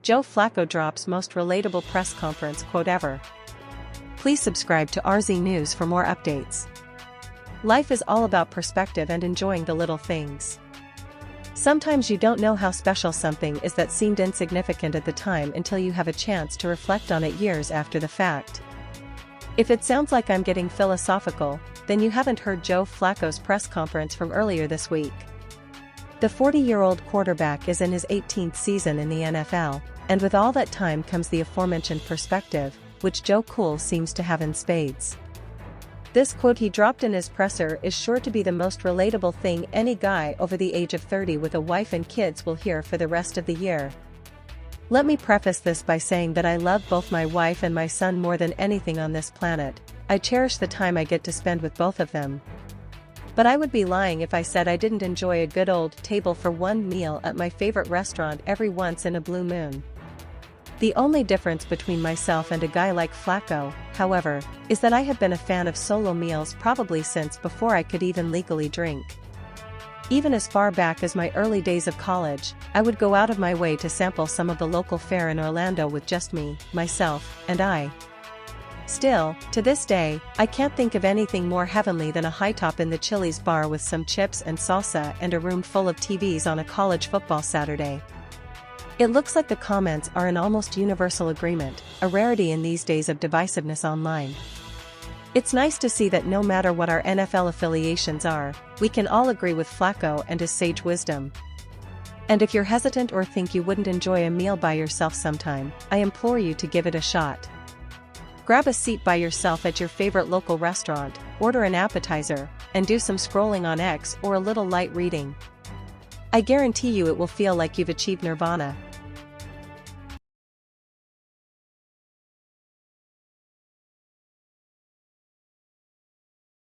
Joe Flacco drops most relatable press conference quote ever. Please subscribe to RZ News for more updates. Life is all about perspective and enjoying the little things. Sometimes you don't know how special something is that seemed insignificant at the time until you have a chance to reflect on it years after the fact. If it sounds like I'm getting philosophical, then you haven't heard Joe Flacco's press conference from earlier this week. The 40-year-old quarterback is in his 18th season in the NFL, and with all that time comes the aforementioned perspective, which Joe Cool seems to have in spades. This quote he dropped in his presser is sure to be the most relatable thing any guy over the age of 30 with a wife and kids will hear for the rest of the year. Let me preface this by saying that I love both my wife and my son more than anything on this planet. I cherish the time I get to spend with both of them. But I would be lying if I said I didn't enjoy a good old table for one meal at my favorite restaurant every once in a blue moon. The only difference between myself and a guy like Flacco, however, is that I have been a fan of solo meals probably since before I could even legally drink. Even as far back as my early days of college, I would go out of my way to sample some of the local fare in Orlando with just me, myself, and I. Still, to this day, I can't think of anything more heavenly than a high top in the Chili's bar with some chips and salsa and a room full of TVs on a college football Saturday. It looks like the comments are in almost universal agreement, a rarity in these days of divisiveness online. It's nice to see that no matter what our NFL affiliations are, we can all agree with Flacco and his sage wisdom. And if you're hesitant or think you wouldn't enjoy a meal by yourself sometime, I implore you to give it a shot. Grab a seat by yourself at your favorite local restaurant, order an appetizer, and do some scrolling on X or a little light reading. I guarantee you it will feel like you've achieved nirvana.